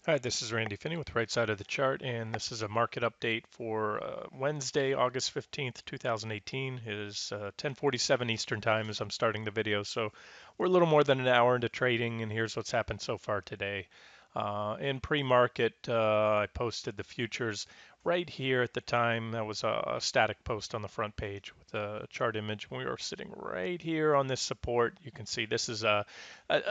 Hi, this is Randy Finney with Right Side of the Chart, and this is a market update for Wednesday, August 15th, 2018. It is 10:47 Eastern Time as I'm starting the video, so we're a little more than an hour into trading, and here's what's happened so far today. In pre-market, I posted the futures right here at the time. That was a static post on the front page with a chart image. We were sitting right here on this support. You can see this is a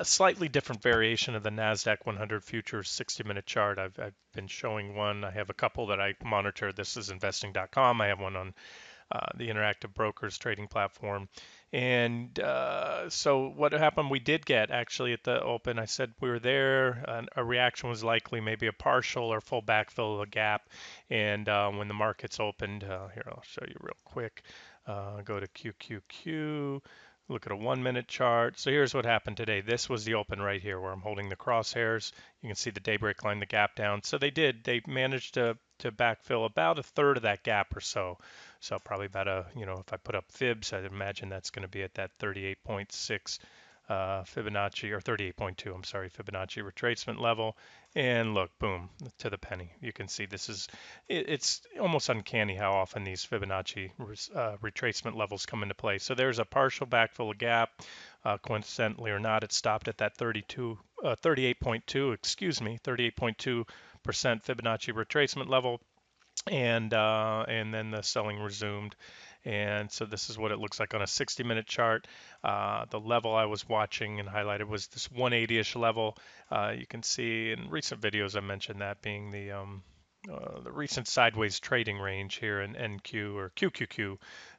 slightly different variation of the NASDAQ 100 futures 60-minute chart. I've been showing one. I have a couple that I monitor. This is investing.com. I have one on the Interactive Brokers trading platform. And so what happened, we did get actually at the open, I said we were there. A reaction was likely maybe a partial or full backfill of a gap. And when the markets opened, here, I'll show you real quick. Go to QQQ. Look at a 1 minute chart. So here's what happened today. This was the open right here where I'm holding the crosshairs. You can see the daybreak line, the gap down. So they managed to backfill about a third of that gap or so. So probably about if I put up fibs, I'd imagine that's going to be at that 38.6 Fibonacci, or 38.2, I'm sorry, Fibonacci retracement level. And look, boom, to the penny. You can see it's almost uncanny how often these Fibonacci retracement levels come into play. So there's a partial backfill gap. Coincidentally or not, it stopped at that 38.2, excuse me, 38.2% Fibonacci retracement level, and then the selling resumed. And so this is what it looks like on a 60-minute chart. The level I was watching and highlighted was this 180-ish level. You can see in recent videos I mentioned that being the recent sideways trading range here in NQ or QQQ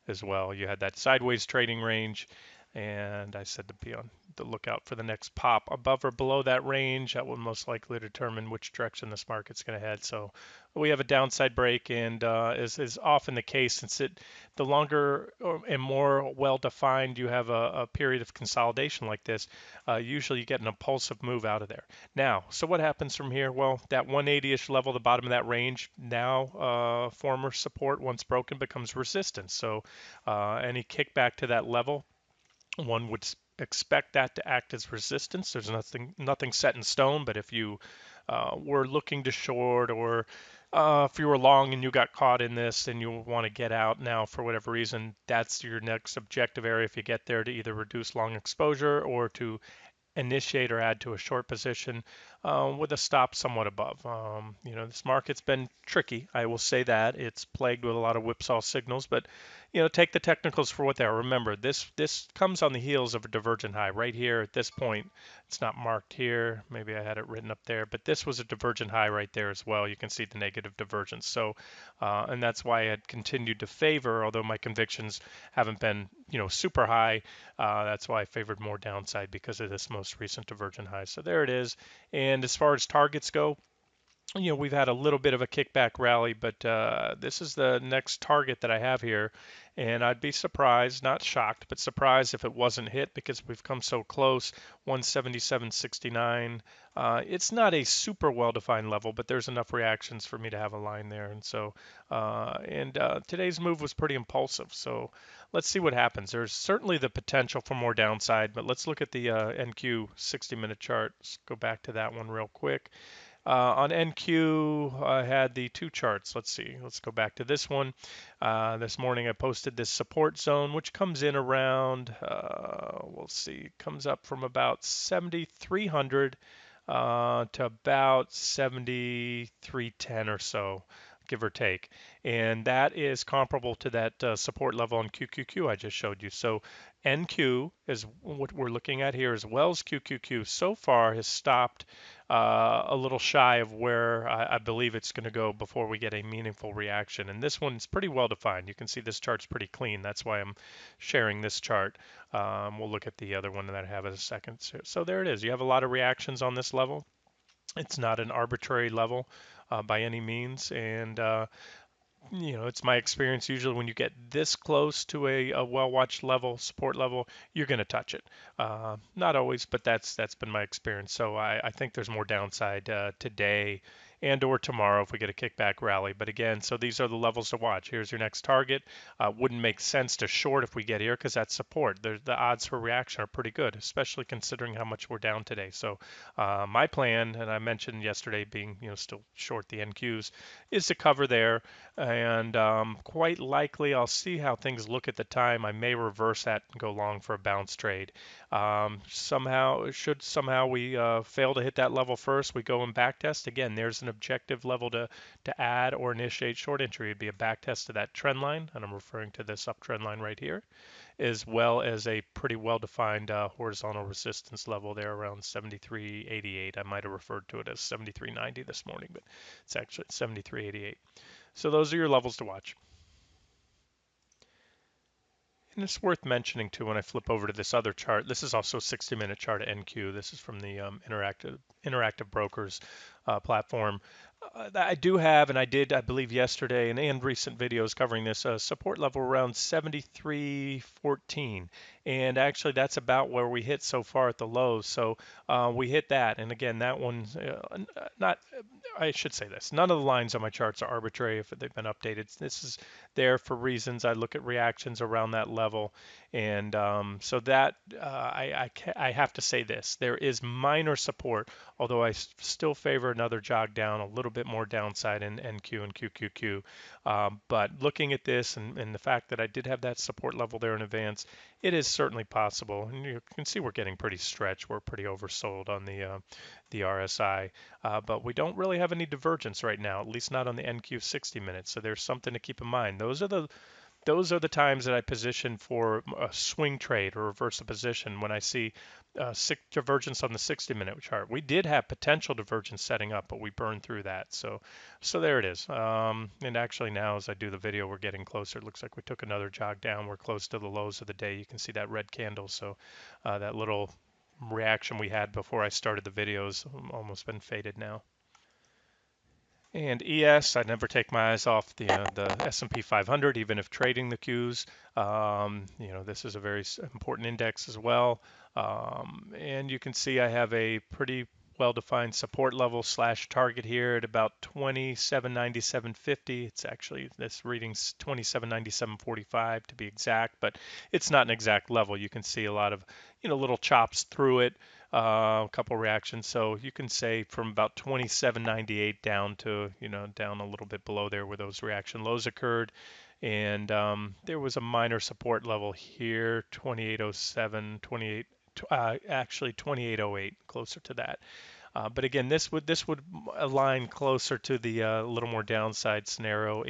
as well. You had that sideways trading range, and I said to be on the lookout for the next pop above or below that range. That will most likely determine which direction this market's going to head. So we have a downside break, and as is often the case, since the longer and more well-defined you have a period of consolidation like this, usually you get an impulsive move out of there. Now, so what happens from here? Well, that 180-ish level, the bottom of that range, now former support once broken becomes resistance. So any kickback to that level, one would expect that to act as resistance. There's nothing set in stone, but if you were looking to short, or if you were long and you got caught in this and you want to get out now for whatever reason, that's your next objective area if you get there, to either reduce long exposure or to initiate or add to a short position with a stop somewhat above. This market's been tricky. I will say that it's plagued with a lot of whipsaw signals, but take the technicals for what they are. Remember, this comes on the heels of a divergent high right here at this point. It's not marked here. Maybe I had it written up there, but this was a divergent high right there as well. You can see the negative divergence. So, and that's why I had continued to favor, although my convictions haven't been super high. That's why I favored more downside because of this most recent divergent high. So there it is. And as far as targets go, we've had a little bit of a kickback rally, but this is the next target that I have here. And I'd be surprised, not shocked, but surprised if it wasn't hit, because we've come so close. 177.69. It's not a super well-defined level, but there's enough reactions for me to have a line there. And so, today's move was pretty impulsive. So let's see what happens. There's certainly the potential for more downside, but let's look at the NQ 60-minute chart. Let's go back to that one real quick. On NQ, I had the two charts. Let's see. Let's go back to this one. This morning I posted this support zone, which comes in around, we'll see, comes up from about 7,300 to about 7,310 or so, give or take. And that is comparable to that support level on QQQ I just showed you. So NQ is what we're looking at here, as well as QQQ so far has stopped a little shy of where I believe it's going to go before we get a meaningful reaction. And this one's pretty well defined. You can see this chart's pretty clean. That's why I'm sharing this chart. We'll look at the other one that I have in a second. So there it is. You have a lot of reactions on this level. It's not an arbitrary level by any means. And it's my experience, usually when you get this close to a well-watched level, support level, you're going to touch it. Not always, but that's been my experience. So I think there's more downside today and or tomorrow if we get a kickback rally. But again, so these are the levels to watch. Here's your next target. Wouldn't make sense to short if we get here because that's support. The odds for reaction are pretty good, especially considering how much we're down today. So my plan, and I mentioned yesterday being still short the NQs, is to cover there, and quite likely I'll see how things look at the time. I may reverse that and go long for a bounce trade. Somehow we fail to hit that level first, we go and back test again. There's an objective level to add or initiate short entry. It'd be a back test to that trend line, and I'm referring to this uptrend line right here, as well as a pretty well-defined horizontal resistance level there around 73.88. I might have referred to it as 73.90 this morning, but it's actually 73.88. So those are your levels to watch. And it's worth mentioning too when I flip over to this other chart. This is also a 60-minute chart at NQ. This is from the Interactive Brokers platform. I do have, and I did, I believe, yesterday and recent videos covering this support level around 73.14, and actually that's about where we hit so far at the lows. So we hit that, and again, that one's not. I should say this: none of the lines on my charts are arbitrary if they've been updated. This is there for reasons. I look at reactions around that level, and so that I have to say this: there is minor support, although I still favor another jog down, a little bit more downside in NQ and QQQ. But looking at this and the fact that I did have that support level there in advance, it is certainly possible. And you can see we're getting pretty stretched. We're pretty oversold on the RSI, but we don't really have any divergence right now, at least not on the NQ 60 minutes. So there's something to keep in mind. Those are the times that I position for a swing trade or reverse a position when I see divergence on the 60-minute chart. We did have potential divergence setting up, but we burned through that. So there it is. And actually now as I do the video, we're getting closer. It looks like we took another jog down. We're close to the lows of the day. You can see that red candle. So that little reaction we had before I started the videos almost been faded now. And ES, I never take my eyes off the S&P 500, even if trading the Qs. This is a very important index as well. And you can see I have a pretty well-defined support level slash target here at about 27.9750. It's actually, this reading's 27.9745 to be exact, but it's not an exact level. You can see a lot of, little chops through it. A couple reactions. So you can say from about 27.98 down to, down a little bit below there where those reaction lows occurred. And there was a minor support level here, 2807, 28, actually 2808, closer to that. But again, this would align closer to the little more downside scenario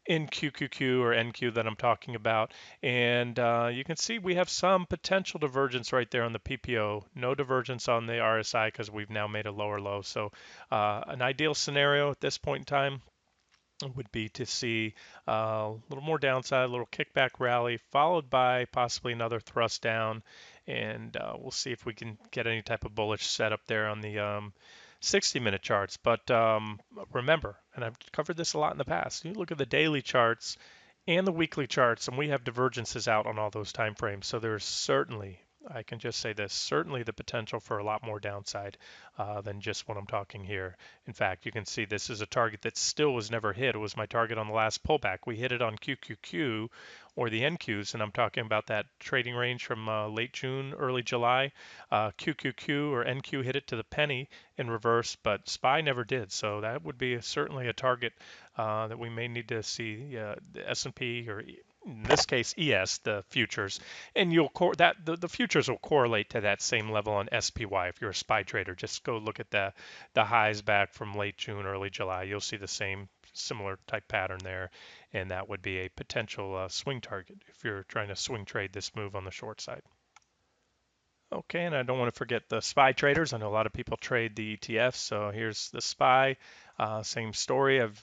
in QQQ or NQ that I'm talking about. And you can see we have some potential divergence right there on the PPO. No divergence on the RSI because we've now made a lower low. So an ideal scenario at this point in time would be to see a little more downside, a little kickback rally, followed by possibly another thrust down. And we'll see if we can get any type of bullish setup there on the 60-minute charts. But remember, and I've covered this a lot in the past, you look at the daily charts and the weekly charts, and we have divergences out on all those time frames. So there's certainly, I can just say this, certainly the potential for a lot more downside than just what I'm talking here. In fact, you can see this is a target that still was never hit. It was my target on the last pullback. We hit it on QQQ or the NQs, and I'm talking about that trading range from late June, early July. QQQ or NQ hit it to the penny in reverse, but SPY never did. So that would be certainly a target that we may need to see the S&P or in this case ES, the futures, and the futures will correlate to that same level on SPY. If you're a SPY trader, just go look at the highs back from late June, early July. You'll see the same similar type pattern there, and that would be a potential swing target if you're trying to swing trade this move on the short side. Okay, and I don't want to forget the SPY traders. I know a lot of people trade the ETFs, so here's the SPY. Same story. I've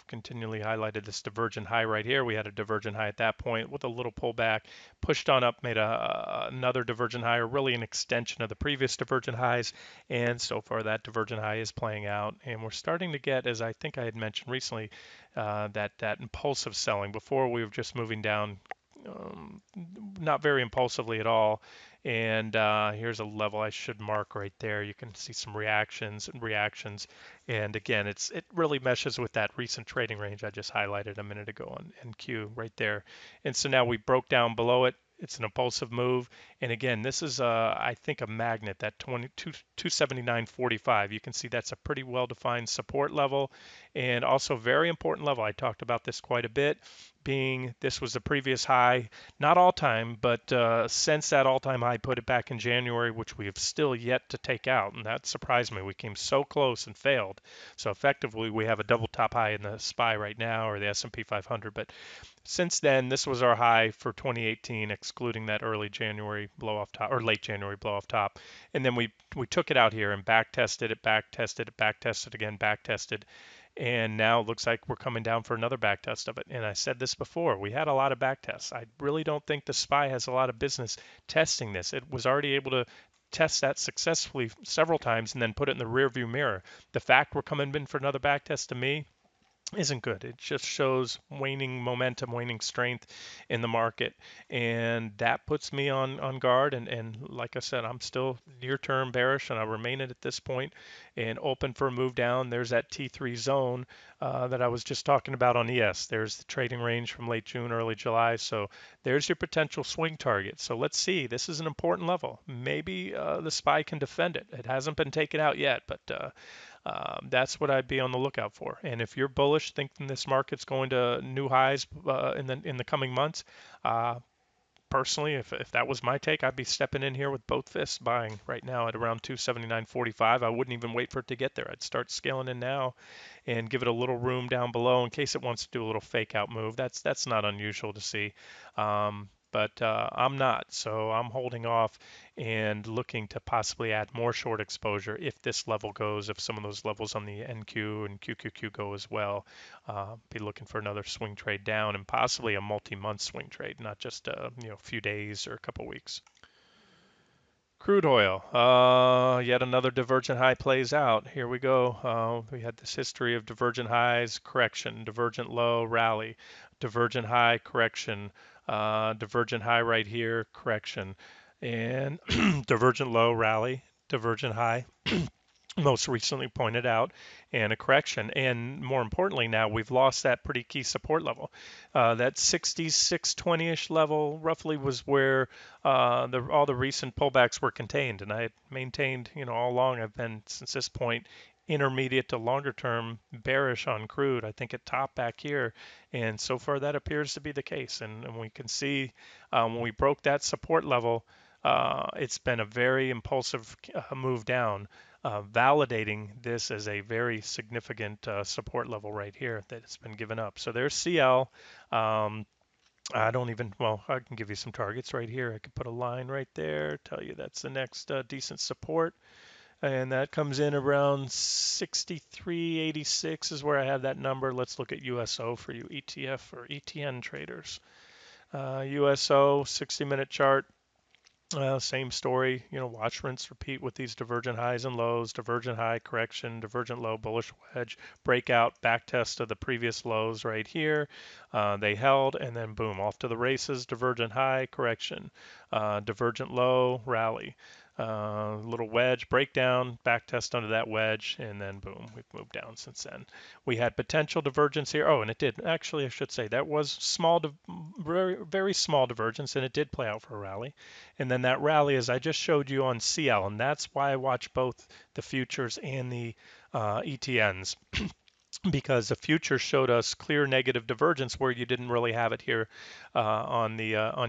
continually highlighted this divergent high right here. We had a divergent high at that point with a little pullback, pushed on up, made another divergent high, or really an extension of the previous divergent highs. And so far, that divergent high is playing out, and we're starting to get, as I think I had mentioned recently, that impulsive selling. Before we were just moving down, not very impulsively at all. And here's a level I should mark right there. You can see some reactions and reactions. And again, it really meshes with that recent trading range I just highlighted a minute ago on NQ right there. And so now we broke down below it. It's an impulsive move. And again, this is, I think, a magnet, that 279.45. You can see that's a pretty well-defined support level, and also very important level. I talked about this quite a bit, being this was the previous high, not all time, but since that all-time high, put it back in January, which we have still yet to take out, and that surprised me. We came so close and failed. So effectively, we have a double top high in the SPY right now, or the S&P 500, but since then, this was our high for 2018, excluding that early January blow off top or late January blow off top. And then we took it out here and back tested it, back tested it, back tested again, back tested. And now it looks like we're coming down for another back test of it. And I said this before, we had a lot of back tests. I really don't think the SPY has a lot of business testing this. It was already able to test that successfully several times and then put it in the rearview mirror. The fact we're coming in for another back test, to me, isn't good. It just shows waning momentum, waning strength in the market, and that puts me on guard. And like I said, I'm still near term bearish, and I remain it at this point, and open for a move down. There's that T3 zone that I was just talking about on ES. There's the trading range from late June, early July. So there's your potential swing target. So let's see. This is an important level. Maybe the SPY can defend it. It hasn't been taken out yet, but that's what I'd be on the lookout for. And if you're bullish, thinking this market's going to new highs in the coming months, uh, personally, if that was my take, I'd be stepping in here with both fists, buying right now at around 279.45. I wouldn't even wait for it to get there. I'd start scaling in now and give it a little room down below in case it wants to do a little fake out move. That's not unusual to see. But I'm not, so I'm holding off and looking to possibly add more short exposure if this level goes, if some of those levels on the NQ and QQQ go as well. Be looking for another swing trade down and possibly a multi-month swing trade, not just a few days or a couple weeks. Crude oil, yet another divergent high plays out. Here we go. We had this history of divergent highs, correction, divergent low, rally, divergent high, correction, divergent high right here, correction, and divergent low, rally, divergent high, most recently pointed out, and a correction. And more importantly, now we've lost that pretty key support level. That 6620-ish level roughly was where all the recent pullbacks were contained. And I had maintained, all along, I've been, since this point, intermediate to longer term bearish on crude. I think it topped back here, and so far that appears to be the case. And we can see when we broke that support level, it's been a very impulsive move down, validating this as a very significant support level right here that it's been given up. So there's CL. I don't even, well, I can give you some targets right here. I could put a line right there, tell you that's the next decent support. And that comes in around 63.86 is where I had that number. Let's look at USO for you ETF or ETN traders. USO 60-minute chart. Same story, watch, rinse, repeat with these divergent highs and lows, divergent high, correction, divergent low, bullish wedge, breakout, back test of the previous lows right here. They held, and then boom, off to the races, divergent high, correction, divergent low, rally. Little wedge breakdown, back test under that wedge, and then boom, we've moved down since then. We had potential divergence here. Oh, and it did. Actually, I should say that was very, very small divergence, and it did play out for a rally. And then that rally, as I just showed you on CL, and that's why I watch both the futures and the ETNs. Because the future showed us clear negative divergence where you didn't really have it here on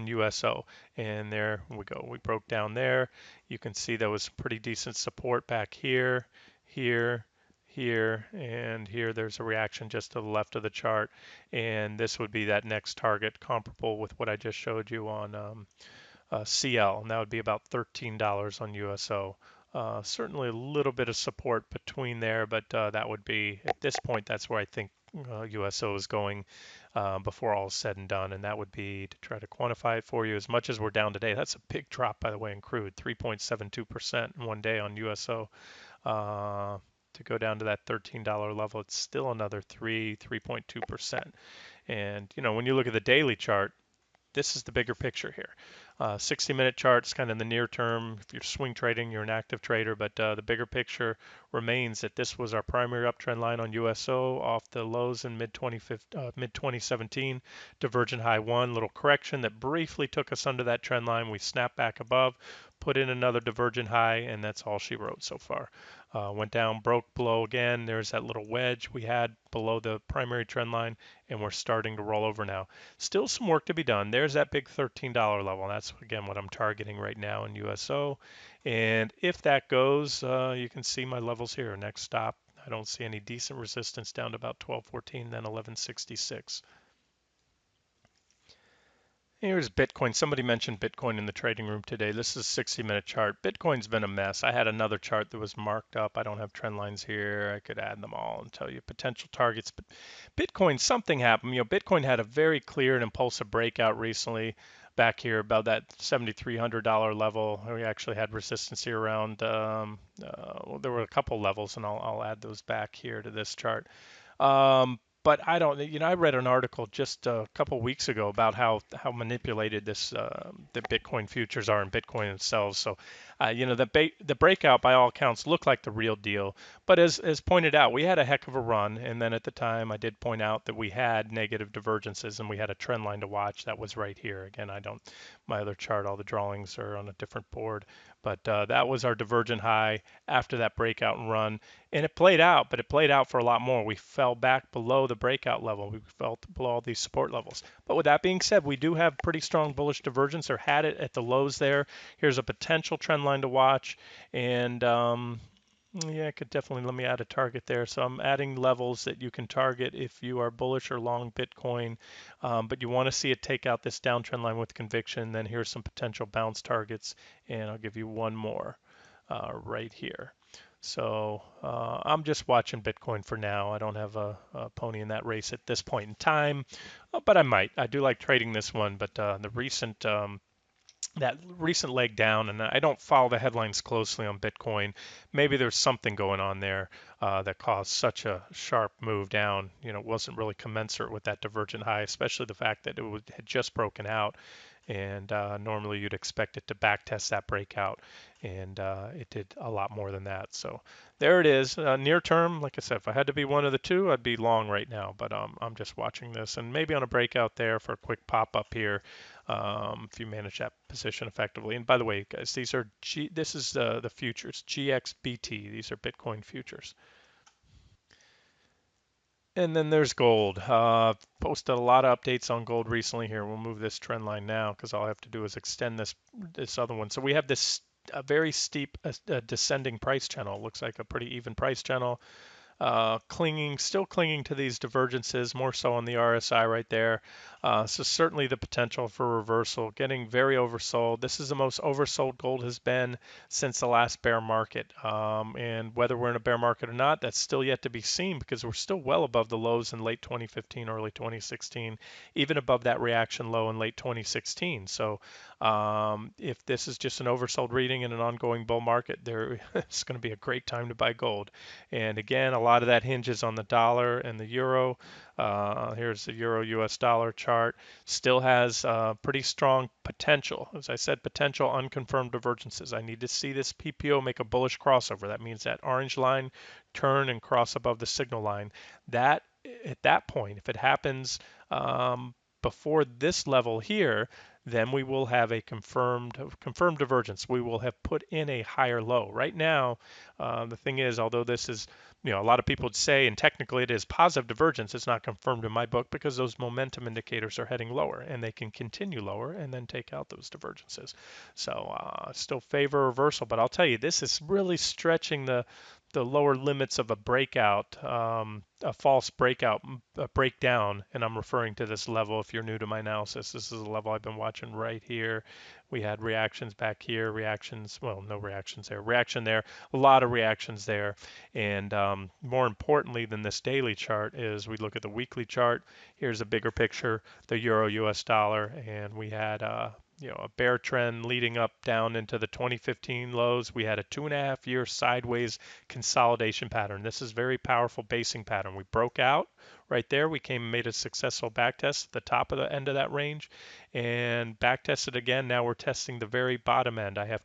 USO. And there we go. We broke down there. You can see there was pretty decent support back here, here, here, and here. There's a reaction just to the left of the chart. And this would be that next target comparable with what I just showed you on CL, and that would be about $13 on USO. Certainly a little bit of support between there, but that would be, at this point, that's where I think USO is going before all is said and done, and that would be, to try to quantify it for you, as much as we're down today. That's a big drop, by the way, in crude, 3.72% in one day on USO. To go down to that $13 level, it's still another 3.2%. And, when you look at the daily chart, this is the bigger picture here. 60-minute charts kind of in the near term. If you're swing trading, you're an active trader, but the bigger picture remains that this was our primary uptrend line on USO off the lows in mid 2017. Divergent high one, little correction that briefly took us under that trend line. We snapped back above, put in another divergent high, and that's all she wrote so far. Went down, broke below again. There's that little wedge we had below the primary trend line, and we're starting to roll over now. Still some work to be done. There's that big $13 level. That's again what I'm targeting right now in USO. And if that goes, you can see my levels here. Next stop, I don't see any decent resistance down to about 1214, then 1166. Here's Bitcoin. Somebody mentioned Bitcoin in the trading room today. This is a 60-minute chart. Bitcoin's been a mess. I had another chart that was marked up. I don't have trend lines here. I could add them all and tell you potential targets. But Bitcoin, something happened. Bitcoin had a very clear and impulsive breakout recently back here about that $7,300 level. We actually had resistance here around, well, there were a couple levels, and I'll add those back here to this chart. But I don't, I read an article just a couple weeks ago about how manipulated the Bitcoin futures are and Bitcoin themselves. So, the breakout by all accounts looked like the real deal. But as pointed out, we had a heck of a run, and then at the time I did point out that we had negative divergences and we had a trend line to watch. That was right here. Again, my other chart, all the drawings are on a different board, but that was our divergent high after that breakout and run. And it played out, but it played out for a lot more. We fell back below the breakout level. We fell below all these support levels. But with that being said, we do have pretty strong bullish divergence, or had it at the lows there. Here's a potential trend line to watch. And yeah, I could definitely, let me add a target there. So I'm adding levels that you can target if you are bullish or long Bitcoin, but you want to see it take out this downtrend line with conviction. Then here's some potential bounce targets, and I'll give you one more right here. So I'm just watching Bitcoin for now. I don't have a pony in that race at this point in time, but I might. I do like trading this one, but the recent that recent leg down, and I don't follow the headlines closely on Bitcoin. Maybe there's something going on there that caused such a sharp move down. It wasn't really commensurate with that divergent high, especially the fact that had just broken out. And normally you'd expect it to backtest that breakout, and it did a lot more than that. So there it is. Near term, like I said, if I had to be one of the two, I'd be long right now. But I'm just watching this, and maybe on a breakout there for a quick pop up here, if you manage that position effectively. And by the way, guys, this is the futures, GXBT. These are Bitcoin futures. And then there's gold. Posted a lot of updates on gold recently here. We'll move this trend line now because all I have to do is extend this other one. So we have this a very steep descending price channel. Looks like a pretty even price channel. Still clinging to these divergences, more so on the RSI right there. So certainly the potential for reversal, getting very oversold. This is the most oversold gold has been since the last bear market. And whether we're in a bear market or not, that's still yet to be seen because we're still well above the lows in late 2015, early 2016, even above that reaction low in late 2016. So if this is just an oversold reading in an ongoing bull market, it's going to be a great time to buy gold. And again, a lot of that hinges on the dollar and the euro. Here's the euro US dollar chart. Still has pretty strong potential. As I said, potential unconfirmed divergences. I need to see this PPO make a bullish crossover. That means that orange line turn and cross above the signal line. That at that point, if it happens before this level here, then we will have a confirmed divergence. We will have put in a higher low. Right now, the thing is, although this is, a lot of people would say, and technically it is positive divergence, it's not confirmed in my book because those momentum indicators are heading lower and they can continue lower and then take out those divergences. So still favor reversal, but I'll tell you, this is really stretching the lower limits of a breakout, a false breakout, a breakdown, and I'm referring to this level. If you're new to my analysis, this is a level I've been watching right here. We had reactions back here, no reactions there, reaction there, a lot of reactions there. And more importantly than this daily chart is we look at the weekly chart. Here's a bigger picture, the euro US dollar, and we had a bear trend leading up down into the 2015 lows. We had a 2.5-year sideways consolidation pattern. This is very powerful basing pattern. We broke out right there. We came and made a successful back test at the top of the end of that range and back tested again. Now we're testing the very bottom end. I have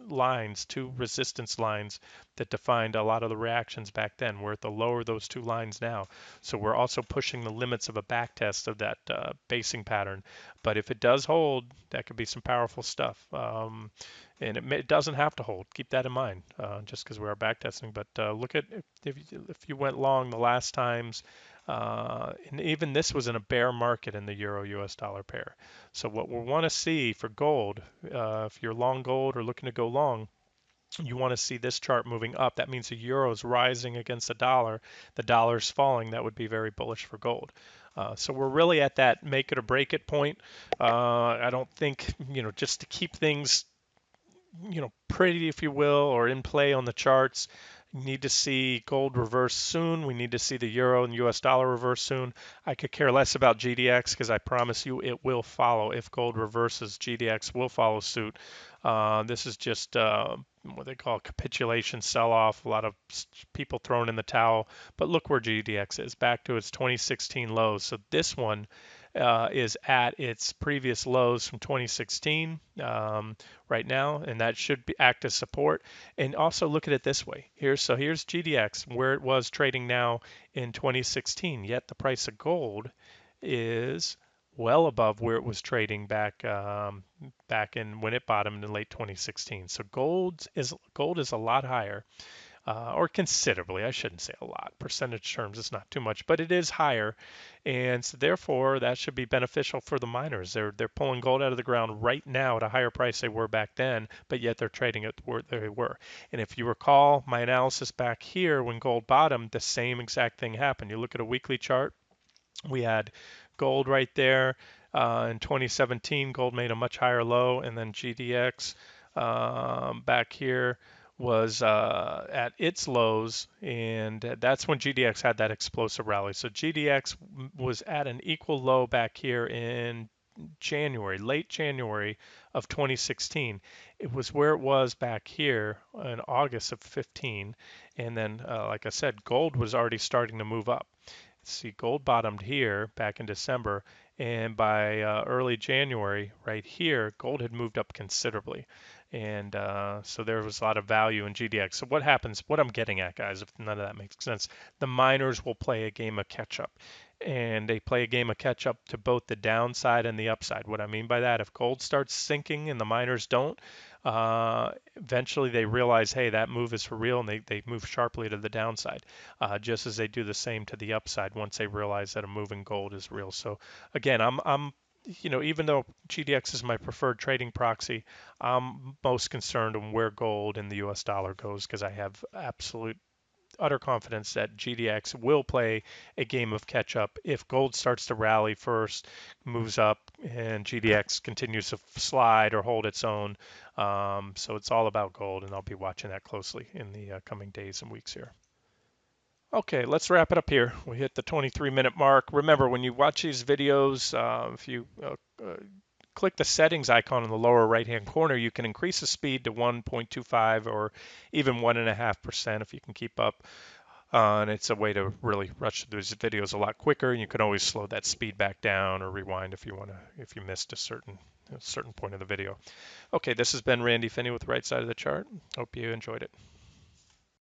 lines, two resistance lines that defined a lot of the reactions back then. We're at the lower of those two lines now. So we're also pushing the limits of a back test of that basing pattern. But if it does hold, that could be some powerful stuff. And it doesn't have to hold. Keep that in mind, just because we are back testing. But look at if you went long the last times, and even this was in a bear market in the euro US dollar pair. So what we want to see for gold, if you're long gold or looking to go long, you want to see this chart moving up. That means the euro is rising against the dollar's falling. That would be very bullish for gold. So we're really at that make it or break it point. I don't think, just to keep things pretty, if you will, or in play on the charts. You need to see gold reverse soon. We need to see the euro and US dollar reverse soon. I could care less about GDX because I promise you it will follow. If gold reverses, GDX will follow suit. This is just what they call a capitulation sell-off. A lot of people throwing in the towel. But look where GDX is, back to its 2016 lows. So this one is at its previous lows from 2016 right now, and that should act as support. And also look at it this way. Here's GDX, where it was trading now in 2016. Yet the price of gold is well above where it was trading back in when it bottomed in late 2016. So gold is a lot higher, or considerably. I shouldn't say a lot. Percentage terms, it's not too much, but it is higher, and so therefore that should be beneficial for the miners. They're pulling gold out of the ground right now at a higher price they were back then, but yet they're trading at where they were. And if you recall my analysis back here when gold bottomed, the same exact thing happened. You look at a weekly chart. We had gold right there. In 2017, gold made a much higher low, and then GDX back here was at its lows, and that's when GDX had that explosive rally. So GDX was at an equal low back here in late January of 2016. It was where it was back here in August of 15, and then, like I said, gold was already starting to move up. See, gold bottomed here back in December, and by early January, right here, gold had moved up considerably. And so there was a lot of value in GDX. So what happens, what I'm getting at, guys, if none of that makes sense, the miners will play a game of catch up. And they play a game of catch up to both the downside and the upside. What I mean by that, if gold starts sinking and the miners don't, eventually they realize, hey, that move is for real, and they move sharply to the downside, just as they do the same to the upside once they realize that a move in gold is real. So again, I'm even though GDX is my preferred trading proxy, I'm most concerned on where gold and the US dollar goes because I have absolute utter confidence that GDX will play a game of catch up. If gold starts to rally first, moves up, and GDX continues to slide or hold its own. So it's all about gold, and I'll be watching that closely in the coming days and weeks here. Okay, let's wrap it up here. We hit the 23-minute mark. Remember, when you watch these videos, if you click the settings icon in the lower right-hand corner, you can increase the speed to 1.25 or even 1.5% if you can keep up. And it's a way to really rush through these videos a lot quicker. And you can always slow that speed back down or rewind if you missed a certain point of the video. Okay, this has been Randy Finney with Right Side of the Chart. Hope you enjoyed it.